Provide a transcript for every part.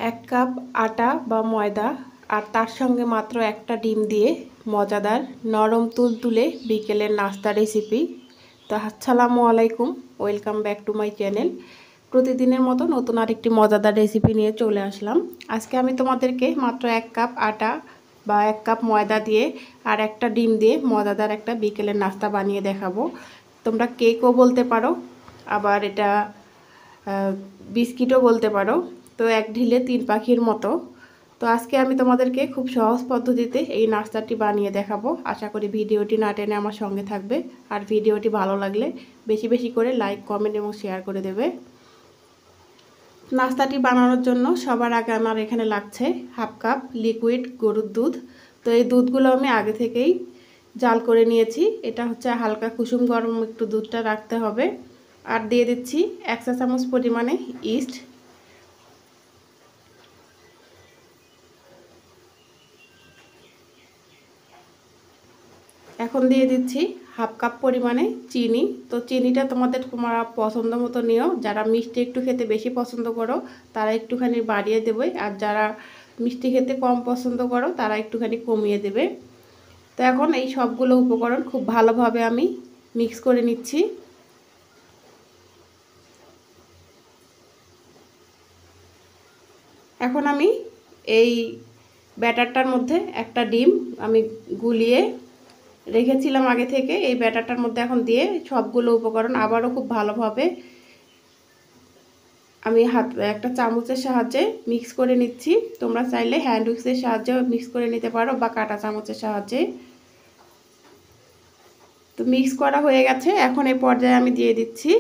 এক কাপ আটা বা ময়দা আর তার সঙ্গে মাত্র একটা ডিম দিয়ে মজাদার নরম তুলতুলে বিকেলের নাস্তা রেসিপি। তো আসসালামু আলাইকুম, welcome back to my channel. প্রতিদিনের মতো নতুন আরেকটি মজাদার রেসিপি নিয়ে চলে আসলাম। আজকে আমি তোমাদেরকে মাত্র এক কাপ আটা বা এক কাপ ময়দা দিয়ে আর একটা ডিম দিয়ে মজাদার একটা বিকেলের নাস্তা বানিয়ে দেখাবো। তোমরা কেকও বলতে পারো, আবার এটা বিস্কিটও বলতে পারো। তো এক ঢিলে তিন পাখির মতো। তো আজকে আমি তোমাদেরকে খুব সহজ পদ্ধতিতে এই নাস্তাটি বানিয়ে দেখাবো। আশা করি ভিডিওটি না টেনে আমার সঙ্গে থাকবে, আর ভিডিওটি ভালো লাগলে বেশি বেশি করে লাইক, কমেন্ট এবং শেয়ার করে দেবে। নাস্তাটি বানানোর জন্য সবার আগে আমার এখানে লাগছে হাফ কাপ লিকুইড গরুর দুধ। তো এই দুধগুলো আমি আগে থেকেই জাল করে নিয়েছি। এটা হচ্ছে হালকা কুসুম গরম একটু দুধটা রাখতে হবে। আর দিয়ে দিচ্ছি 1 চা চামচ পরিমাণে ইস্ট। এখন দিয়ে দিচ্ছি হাফ কাপ পরিমাণে চিনি। তো চিনিটা তোমরা পছন্দ মতো নিও। যারা মিষ্টি একটু খেতে বেশি পছন্দ করো তারা একটুখানি বাড়িয়ে দেবে, আর যারা মিষ্টি খেতে কম পছন্দ করো তারা একটুখানি কমিয়ে দেবে। তো এখন এই সবগুলো উপকরণ খুব ভালোভাবে আমি মিক্স করে নিচ্ছি। এখন আমি এই ব্যাটারটার মধ্যে একটা ডিম আমি গুলিয়ে রেখেছিলাম আগে থেকে, এই ব্যাটারটার মধ্যে এখন দিয়ে সবগুলো উপকরণ আবারও খুব ভালোভাবে আমি একটা চামচের সাহায্যে মিক্স করে নিচ্ছি। তোমরা চাইলে হ্যান্ড উইক্সের সাহায্যে মিক্স করে নিতে পারো বা কাঁটা চামচের সাহায্যে। তো মিক্স করা হয়ে গেছে। এখন এই পর্যায়ে আমি দিয়ে দিচ্ছি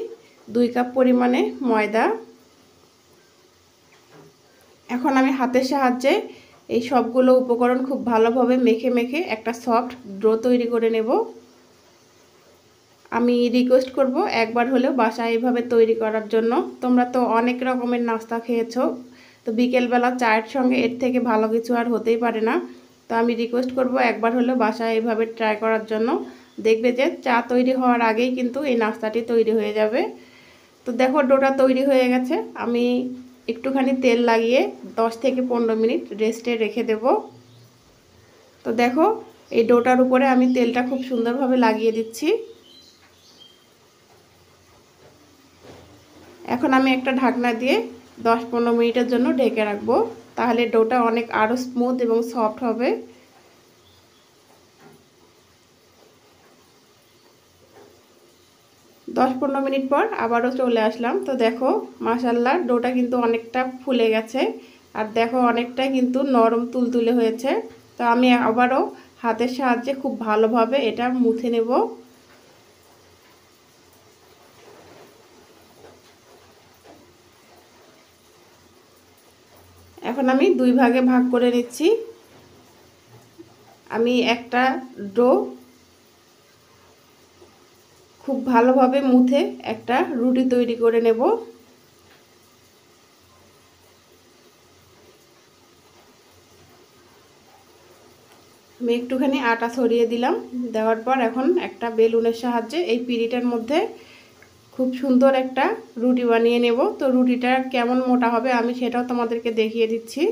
2 কাপ পরিমাণে ময়দা। এখন আমি হাতের সাহায্যে এই সবগুলো উপকরণ খুব ভালোভাবে মেখে মেখে একটা সফট ডো তৈরি করে নেব। আমি রিকোয়েস্ট করব একবার হলেও বাসায় এইভাবে তৈরি করার জন্য। তোমরা তো অনেক রকমের নাস্তা খেয়েছো, তো বিকেলবেলা চায়ের সঙ্গে এর থেকে ভালো কিছু আর হতেই পারে না। তো আমি রিকোয়েস্ট করব একবার হলেও বাসায় এইভাবে ট্রাই করার জন্য। দেখবে যে চা তৈরি হওয়ার আগেই কিন্তু এই নাস্তাটি তৈরি হয়ে যাবে। তো দেখো ডোটা তৈরি হয়ে গেছে। আমি একটুখানি তেল লাগিয়ে 10 থেকে 15 মিনিট রেস্টে রেখে দেব। তো দেখো এই ডোটার উপরে আমি তেলটা খুব সুন্দরভাবে লাগিয়ে দিচ্ছি। এখন আমি একটা ঢাকনা দিয়ে 10-15 মিনিটের জন্য ঢেকে রাখবো, তাহলে ডোটা অনেক আরও স্মুথ এবং সফট হবে। দশ 15 মিনিট পর আবারও চলে আসলাম। তো দেখো মাশাআল্লাহ ডোটা কিন্তু অনেকটা ফুলে গেছে, আর দেখো অনেকটা কিন্তু নরম তুলতুলে হয়েছে। তো আমি আবারও হাতের সাহায্যে খুব ভালোভাবে এটা মুথে নেব। এখন আমি 2 ভাগে ভাগ করে নিচ্ছি। আমি একটা ডো খুব ভালোভাবে মুথে একটা রুটি তৈরি করে নেব। আমি একটুখানি আটা ছড়িয়ে দিলাম। দেওয়ার পর এখন একটা বেলুনের সাহায্যে এই পিঁড়িটার মধ্যে খুব সুন্দর একটা রুটি বানিয়ে নেব। তো রুটিটা কেমন মোটা হবে আমি সেটাও তোমাদেরকে দেখিয়ে দিচ্ছি।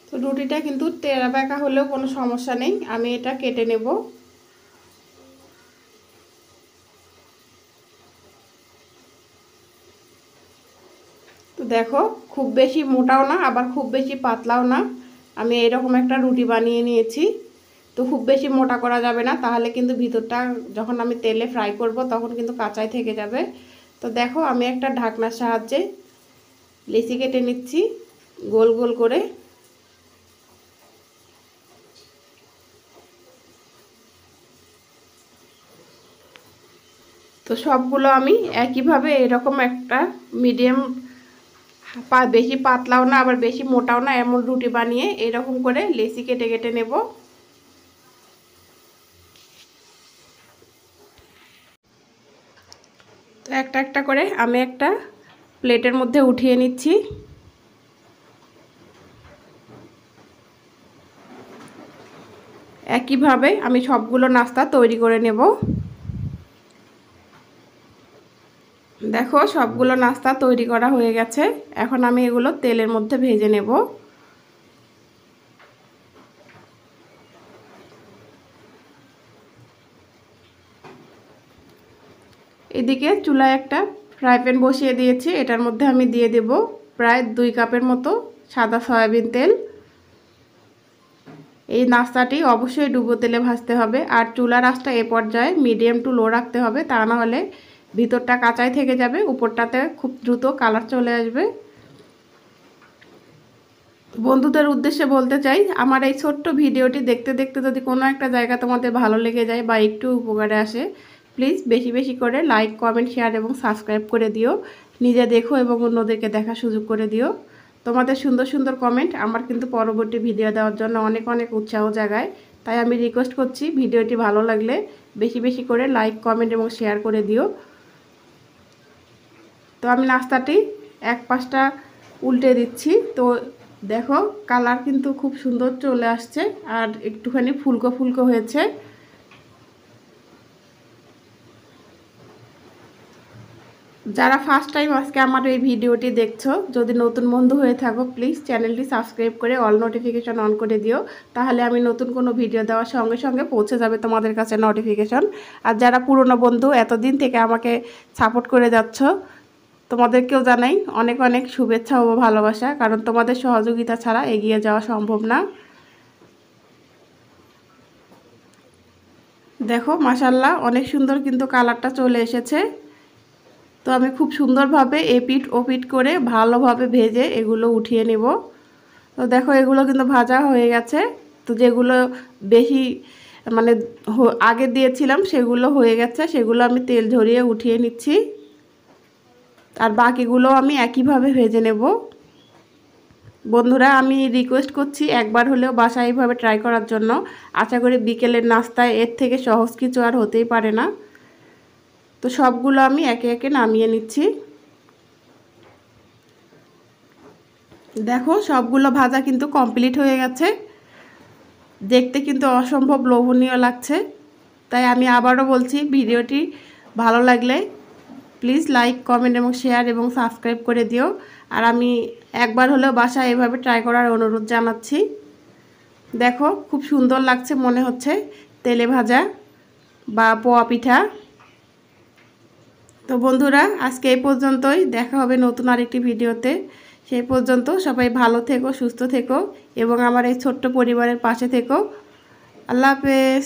তো রুটিটা কিন্তু তেরা বেঁকা হলেও কোনো সমস্যা নেই, আমি এটা কেটে নেব। তো দেখো খুব বেশি মোটাও না আবার খুব বেশি পাতলাও না, আমি এরকম একটা রুটি বানিয়ে নিয়েছি। তো খুব বেশি মোটা করা যাবে না, তাহলে কিন্তু ভিতরটা যখন আমি তেলে ফ্রাই করব তখন কিন্তু কাঁচাই থেকে যাবে। তো দেখো আমি একটা ঢাকনার সাহায্যে লেচি কেটে নিচ্ছি গোল গোল করে। তো সবগুলো আমি একইভাবে এরকম একটা মিডিয়াম, বেশি পাতলাও না আবার বেশি মোটাও না এমন রুটি বানিয়ে এরকম করে লেচি কেটে কেটে নেব। তো একটা একটা করে আমি একটা প্লেটের মধ্যে উঠিয়ে নিচ্ছি। একইভাবে আমি সবগুলো নাস্তা তৈরি করে নেব। দেখো সবগুলো নাস্তা তৈরি করা হয়ে গেছে। এখন আমি এগুলো তেলের মধ্যে ভেজে নেব। এদিকে চুলায় একটা ফ্রাই প্যান বসিয়ে দিয়েছি। এটার মধ্যে আমি দিয়ে দেব প্রায় 2 কাপের মতো সাদা সয়াবিন তেল। এই নাস্তাটি অবশ্যই ডুবো তেলে ভাজতে হবে, আর চুলার আঁচটা এ পর্যায়ে মিডিয়াম টু লো রাখতে হবে, তা না হলে ভিতরটা কাঁচাই থেকে যাবে, উপরটাতে খুব দ্রুত কালার চলে আসবে। বন্ধুদের উদ্দেশ্যে বলতে চাই, আমার এই ছোট্ট ভিডিওটি দেখতে দেখতে যদি কোনো একটা জায়গা তোমাদের ভালো লেগে যায় বা একটু উপকারে আসে, প্লিজ বেশি বেশি করে লাইক, কমেন্ট, শেয়ার এবং সাবস্ক্রাইব করে দিও। নিজে দেখো এবং অন্যদেরকে দেখার সুযোগ করে দিও। তোমাদের সুন্দর সুন্দর কমেন্ট আমার কিন্তু পরবর্তী ভিডিও দেওয়ার জন্য অনেক অনেক উৎসাহ জাগায়। তাই আমি রিকোয়েস্ট করছি, ভিডিওটি ভালো লাগলে বেশি বেশি করে লাইক, কমেন্ট এবং শেয়ার করে দিও। তো আমি নাস্তাটি এক পাশটা উল্টে দিচ্ছি। তো দেখো কালার কিন্তু খুব সুন্দর চলে আসছে আর একটুখানি ফুলকো ফুলকো হয়েছে। যারা ফার্স্ট টাইম আজকে আমার এই ভিডিওটি দেখছো, যদি নতুন বন্ধু হয়ে থাকো প্লিজ চ্যানেলটি সাবস্ক্রাইব করে অল নোটিফিকেশন অন করে দিও, তাহলে আমি নতুন কোনো ভিডিও দেওয়ার সঙ্গে সঙ্গে পৌঁছে যাবে তোমাদের কাছে নোটিফিকেশন। আর যারা পুরনো বন্ধু এতদিন থেকে আমাকে সাপোর্ট করে যাচ্ছ, তোমাদেরকেও জানাই অনেক অনেক শুভেচ্ছা ও ভালোবাসা, কারণ তোমাদের সহযোগিতা ছাড়া এগিয়ে যাওয়া সম্ভব না। দেখো মাশাল্লাহ অনেক সুন্দর কিন্তু কালারটা চলে এসেছে। তো আমি খুব সুন্দরভাবে এপিট ওপিট করে ভালোভাবে ভেজে এগুলো উঠিয়ে নেব। তো দেখো এগুলো কিন্তু ভাজা হয়ে গেছে। তো যেগুলো বেশি মানে আগে দিয়েছিলাম সেগুলো হয়ে গেছে, সেগুলো আমি তেল ঝরিয়ে উঠিয়ে নিচ্ছি। আর বাকিগুলো আমি একইভাবে ভেজে নেব। বন্ধুরা আমি রিকোয়েস্ট করছি একবার হলেও বাসায় এইভাবে ট্রাই করার জন্য। আশা করি বিকেলের নাস্তায় এর থেকে সহজ কিছু আর হতেই পারে না। তো সবগুলো আমি একে একে নামিয়ে নিচ্ছি। দেখো সবগুলো ভাজা কিন্তু কমপ্লিট হয়ে গেছে, দেখতে কিন্তু অসম্ভব লোভনীয় লাগছে। তাই আমি আবারও বলছি, ভিডিওটি ভালো লাগলে প্লিজ লাইক, কমেন্ট এবং শেয়ার এবং সাবস্ক্রাইব করে দিও। আর আমি একবার হলেও বাসায় এভাবে ট্রাই করার অনুরোধ জানাচ্ছি। দেখো খুব সুন্দর লাগছে, মনে হচ্ছে তেলে ভাজা বা পোয়া পিঠা। তো বন্ধুরা আজকে এই পর্যন্তই, দেখা হবে নতুন আরেকটি ভিডিওতে। সেই পর্যন্ত সবাই ভালো থেকো, সুস্থ থেকো এবং আমার এই ছোট্ট পরিবারের পাশে থেকো। আল্লাহ হাফেজ।